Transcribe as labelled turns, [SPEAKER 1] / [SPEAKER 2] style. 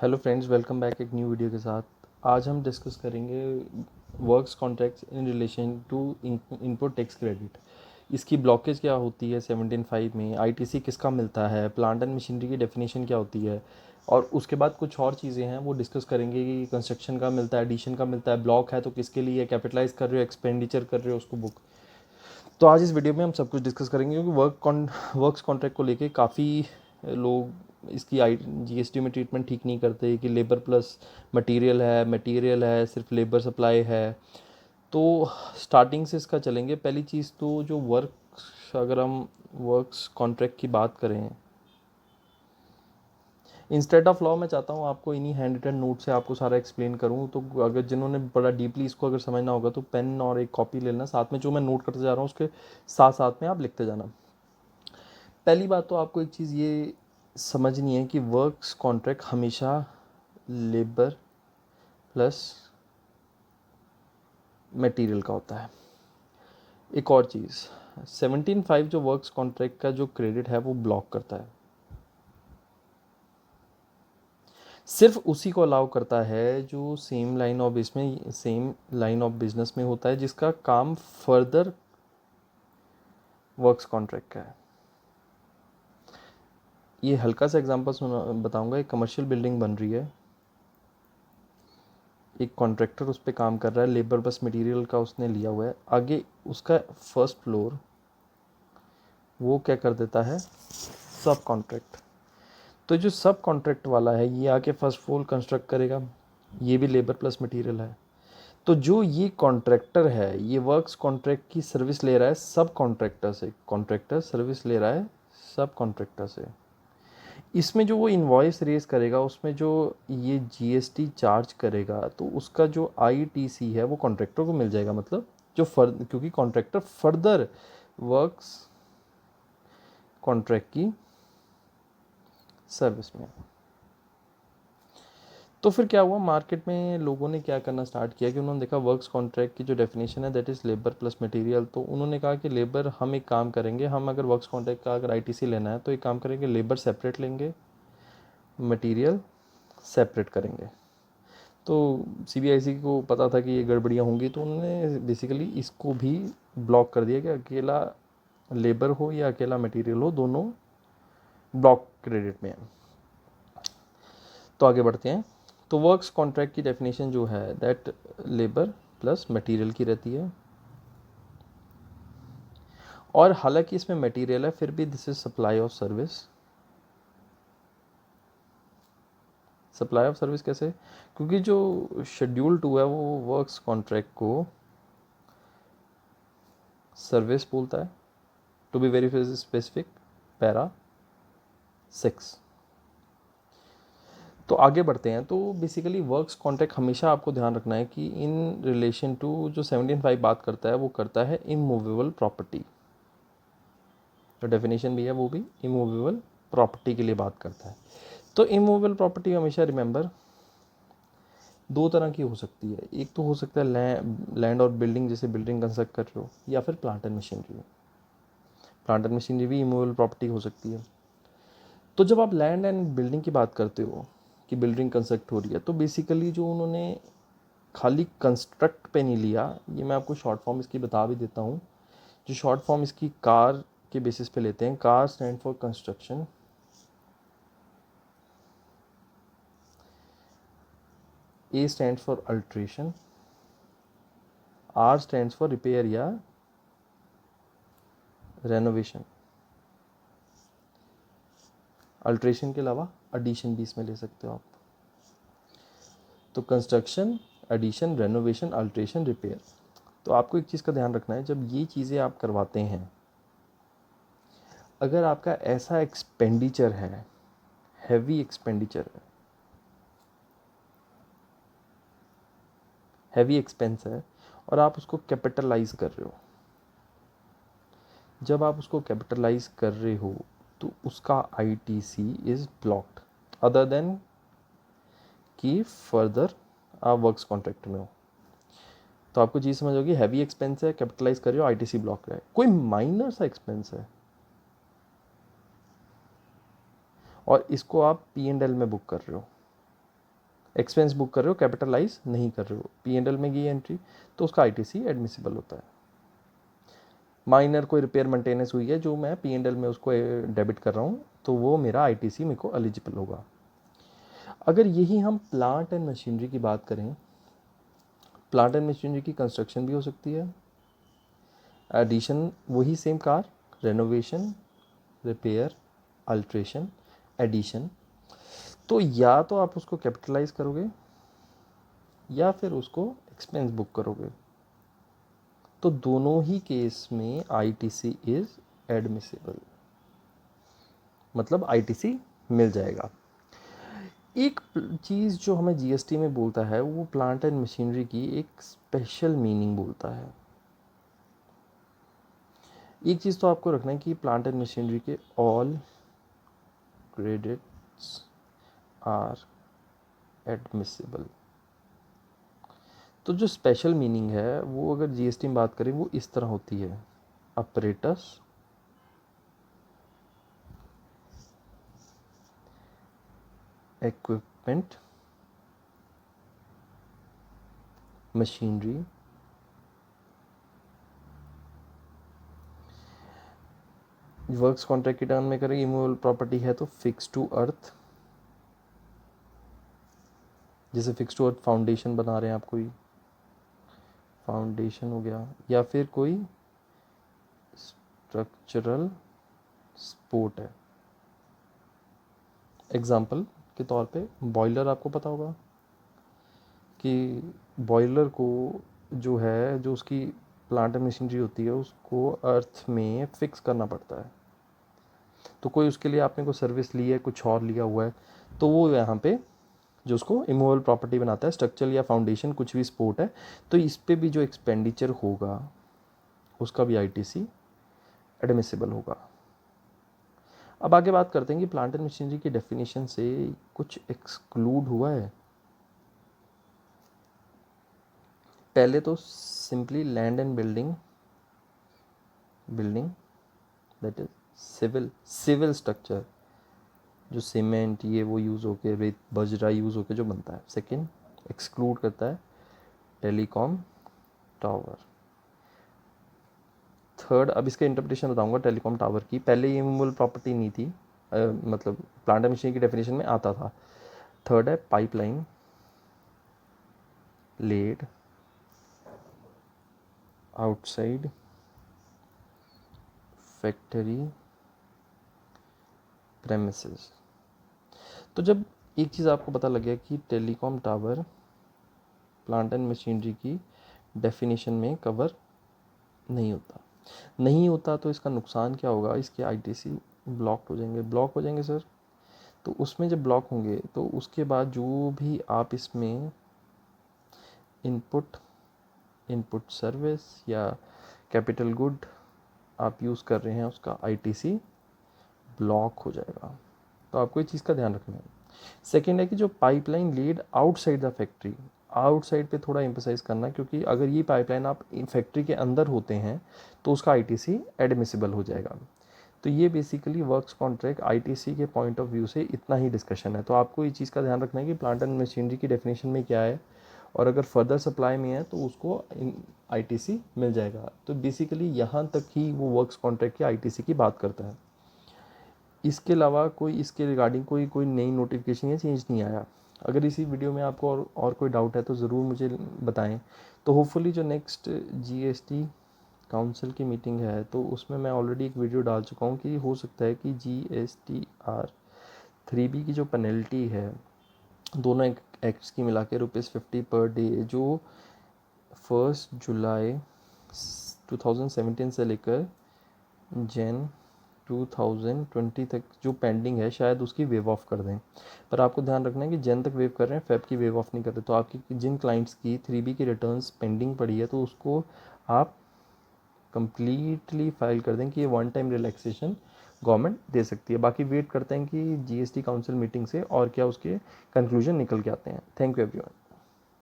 [SPEAKER 1] Hello friends, welcome back एक new video के साथ। आज हम डिस्कस करेंगे works contracts in relation to input tax credit. इसकी ब्लॉकेज क्या होती है 17(5) में, आईटीसी किसका मिलता है, प्लांट एंड मशीनरी की डेफिनेशन क्या होती है, और उसके बाद कुछ और चीज़ें हैं वो डिस्कस करेंगे कि कंस्ट्रक्शन का मिलता है, एडिशन का मिलता है, ब्लॉक है तो किसके लिए, कैपिटलाइज कर रहे हो, एक्सपेंडिचर कर रहे हो उसको बुक। तो आज इस वीडियो में हम सब कुछ डिस्कस करेंगे क्योंकि वर्क्स कॉन्ट्रैक्ट को लेके काफ़ी लोग इसकी जीएसटी में ट्रीटमेंट ठीक नहीं करते कि लेबर प्लस मटेरियल है सिर्फ लेबर सप्लाई है। तो स्टार्टिंग से इसका चलेंगे। पहली चीज़ तो जो अगर हम वर्क्स कॉन्ट्रैक्ट की बात करें, इंस्टेड ऑफ लॉ मैं चाहता हूँ आपको इन्हीं हैंड रिटन नोट से आपको सारा एक्सप्लेन करूँ। तो अगर जिन्होंने बड़ा डीपली इसको अगर समझना होगा तो पेन और एक कॉपी ले लेना साथ में, जो मैं नोट करते जा रहा हूँ उसके साथ साथ में आप लिखते जाना। पहली बात तो आपको एक चीज़ ये समझनी है कि वर्क्स कॉन्ट्रैक्ट हमेशा लेबर प्लस मटेरियल का होता है। एक और चीज़, 17(5) जो वर्क्स कॉन्ट्रैक्ट का जो क्रेडिट है वो ब्लॉक करता है, सिर्फ उसी को अलाउ करता है जो सेम लाइन ऑफ बिजनेस में होता है, जिसका काम फर्दर वर्क्स कॉन्ट्रैक्ट का है। ये हल्का सा एग्जांपल बताऊंगा। एक कमर्शियल बिल्डिंग बन रही है, एक कॉन्ट्रैक्टर उस पर काम कर रहा है, लेबर बस मटेरियल का उसने लिया हुआ है। आगे उसका फर्स्ट फ्लोर वो क्या कर देता है, सब कॉन्ट्रैक्ट। तो जो सब कॉन्ट्रैक्ट वाला है ये आके फर्स्ट फ्लोर कंस्ट्रक्ट करेगा, ये भी लेबर प्लस मटेरियल है। तो जो ये कॉन्ट्रैक्टर है ये वर्क्स कॉन्ट्रैक्ट की सर्विस ले रहा है सब कॉन्ट्रैक्टर से, कॉन्ट्रैक्टर सर्विस ले रहा है सब कॉन्ट्रैक्टर से। इसमें जो वो इन्वॉइस रेज करेगा उसमें जो ये जीएसटी चार्ज करेगा तो उसका जो आईटीसी है वो कॉन्ट्रैक्टर को मिल जाएगा। मतलब जो क्योंकि कॉन्ट्रैक्टर फर्दर वर्क्स कॉन्ट्रैक्ट की सर्विस में। तो फिर क्या हुआ, मार्केट में लोगों ने क्या करना स्टार्ट किया कि उन्होंने देखा वर्क्स कॉन्ट्रैक्ट की जो डेफिनेशन है that is labour plus material. तो उन्होंने कहा कि लेबर, हम एक काम करेंगे, हम अगर वर्क्स कॉन्ट्रैक्ट का अगर आईटीसी लेना है तो एक काम करेंगे, लेबर सेपरेट लेंगे, मटेरियल सेपरेट करेंगे। तो सीबीआईसी को पता था कि ये गड़बड़ियाँ होंगी, तो उन्होंने बेसिकली इसको भी ब्लॉक कर दिया कि अकेला लेबर हो या अकेला मटेरियल हो, दोनों ब्लॉक क्रेडिट में है। तो आगे बढ़ते हैं। तो वर्क्स कॉन्ट्रैक्ट की डेफिनेशन जो है दैट लेबर प्लस मटेरियल की रहती है, और हालांकि इसमें मटेरियल है फिर भी this is supply of service. Supply of service कैसे, क्योंकि जो शेड्यूल 2 है वो वर्क्स कॉन्ट्रैक्ट को सर्विस बोलता है, to be very specific para 6। तो आगे बढ़ते हैं। तो बेसिकली वर्क्स कॉन्ट्रैक्ट हमेशा आपको ध्यान रखना है कि इन रिलेशन टू जो 17(5) बात करता है वो करता है इमूवेबल प्रॉपर्टी। जो डेफिनेशन भी है वो भी इमूवेबल प्रॉपर्टी के लिए बात करता है। तो इमूवेबल प्रॉपर्टी हमेशा रिमेंबर दो तरह की हो सकती है। एक तो हो सकता है लैंड और बिल्डिंग, जैसे बिल्डिंग कंस्ट्रक्ट कर रहे हो, या फिर plant and machinery. Plant and machinery भी इमूवेबल प्रॉपर्टी हो सकती है। तो जब आप लैंड एंड बिल्डिंग की बात करते हो कि बिल्डिंग कंस्ट्रक्ट हो रही है, तो बेसिकली जो उन्होंने खाली कंस्ट्रक्ट पे नहीं लिया, ये मैं आपको शॉर्ट फॉर्म इसकी बता भी देता हूँ। जो शॉर्ट फॉर्म इसकी कार के बेसिस पे लेते हैं, CAR stand for construction, A stand for alteration, R stand for repair या रेनोवेशन। अल्ट्रेशन के अलावा एडिशन भी इसमें ले सकते हो आप। तो construction, addition, renovation, alteration, repair. तो आपको एक चीज़ का ध्यान रखना है, जब ये चीज़ें आप करवाते हैं, अगर आपका ऐसा एक्सपेंडिचर है, हैवी एक्सपेंडिचर है, हैवी एक्सपेंस है, और आप उसको कैपिटलाइज कर रहे हो, जब आप उसको कैपिटलाइज कर रहे हो तो उसका ITC is blocked, other than कि फर्दर आप वर्क्स कॉन्ट्रैक्ट में हो। तो आपको चीज़ समझ होगी, हैवी एक्सपेंस है, कैपिटलाइज कर रहे हो, आईटीसी ब्लॉक है। कोई माइनर सा एक्सपेंस है और इसको आप पी एंड एल में बुक कर रहे हो, एक्सपेंस बुक कर रहे हो, कैपिटलाइज नहीं कर रहे हो, P&L में ये एंट्री, तो उसका ITC एडमिसिबल होता है। माइनर कोई रिपेयर मेंटेनेंस हुई है जो मैं P&L में उसको डेबिट कर रहा हूँ, तो वो मेरा ITC मेरे को एलिजिबल होगा। अगर यही हम प्लांट एंड मशीनरी की बात करें, प्लांट एंड मशीनरी की कंस्ट्रक्शन भी हो सकती है, एडिशन वही same CAR, renovation, repair, alteration, addition, तो या तो आप उसको कैपिटलाइज करोगे या फिर उसको एक्सपेंस बुक करोगे, तो दोनों ही केस में ITC इज एडमिसिबल, मतलब ITC मिल जाएगा। एक चीज़ जो हमें GST में बोलता है वो प्लांट एंड मशीनरी की एक स्पेशल मीनिंग बोलता है। एक चीज़ तो आपको रखना है कि प्लांट एंड मशीनरी के ऑल क्रेडिट्स आर एडमिसिबल। तो जो स्पेशल मीनिंग है वो अगर GST में बात करें वो इस तरह होती है, apparatus, equipment, machinery, works contract की टर्म में करें, इमूवेबल प्रॉपर्टी है तो फिक्स टू अर्थ, जैसे फिक्स टू अर्थ फाउंडेशन बना रहे हैं आप, कोई फाउंडेशन हो गया, या फिर कोई स्ट्रक्चरल सपोर्ट है। एग्जाम्पल के तौर पे बॉयलर, आपको पता होगा कि बॉयलर को जो है, जो उसकी प्लांट एंड मशीनरी होती है उसको अर्थ में फिक्स करना पड़ता है, तो कोई उसके लिए आपने कोई सर्विस ली है, कुछ और लिया हुआ है, तो वो यहाँ पे जो उसको इमूवेबल प्रॉपर्टी बनाता है, स्ट्रक्चर या फाउंडेशन कुछ भी सपोर्ट है, तो इस पे भी जो एक्सपेंडिचर होगा उसका भी ITC एडमिसिबल होगा। अब आगे बात करते हैं कि प्लांट एंड मशीनरी की डेफिनेशन से कुछ एक्सक्लूड हुआ है। पहले तो simply land and building that is civil structure, जो सीमेंट ये वो यूज़ होके, रेत बजरा यूज़ होके जो बनता है। सेकंड एक्सक्लूड करता है टेलीकॉम टावर। थर्ड, अब इसका इंटरप्रिटेशन बताऊंगा टेलीकॉम टावर की, पहले ये इमूवेबल प्रॉपर्टी नहीं थी, मतलब प्लांट एंड मशीनरी की डेफिनेशन में आता था। थर्ड है pipeline laid outside factory premises. तो जब एक चीज़ आपको पता लग गया कि telecom tower plant and machinery की डेफिनेशन में कवर नहीं होता, तो इसका नुकसान क्या होगा, इसके ITC ब्लॉक हो जाएंगे सर। तो उसमें जब ब्लॉक होंगे तो उसके बाद जो भी आप इसमें इनपुट सर्विस या कैपिटल गुड आप यूज़ कर रहे हैं उसका ITC ब्लॉक हो जाएगा। तो आपको ये चीज़ का ध्यान रखना है। सेकेंड है कि जो pipeline lead outside the factory, outside पे थोड़ा एम्फोसाइज करना, क्योंकि अगर ये पाइपलाइन आप फैक्ट्री के अंदर होते हैं तो उसका ITC एडमिसिबल हो जाएगा। तो ये बेसिकली वर्क्स कॉन्ट्रैक्ट ITC के पॉइंट ऑफ व्यू से इतना ही डिस्कशन है। तो आपको ये चीज़ का ध्यान रखना है कि प्लांट एंड मशीनरी की डेफिनेशन में क्या है, और अगर फर्दर सप्लाई में है तो उसको ITC मिल जाएगा। तो बेसिकली यहाँ तक ही वो वर्क्स कॉन्ट्रैक्ट की ITC की बात करता है। इसके अलावा कोई इसके रिगार्डिंग कोई नई नोटिफिकेशन या चेंज नहीं आया। अगर इसी वीडियो में आपको और कोई डाउट है तो ज़रूर मुझे बताएं। तो होपफुली जो नेक्स्ट GST काउंसिल की मीटिंग है तो उसमें मैं ऑलरेडी एक वीडियो डाल चुका हूँ कि हो सकता है कि GSTR 3B की जो पेनल्टी है दोनों एक्ट्स की मिला के ₹50 पर डे, जो 1 जुलाई 2017 से लेकर Jan 2020 तक जो पेंडिंग है शायद उसकी वेव ऑफ कर दें। पर आपको ध्यान रखना है कि जन तक वेव कर रहे हैं, फेब की वेव ऑफ नहीं कर रहे। तो आपकी जिन क्लाइंट्स की 3B की रिटर्न्स पेंडिंग पड़ी है तो उसको आप कंप्लीटली फाइल कर दें कि ये वन टाइम रिलैक्सेशन गवर्नमेंट दे सकती है। बाकी वेट करते हैं कि GST काउंसिल मीटिंग से और क्या उसके कंक्लूजन निकल के आते हैं। Thank you everyone.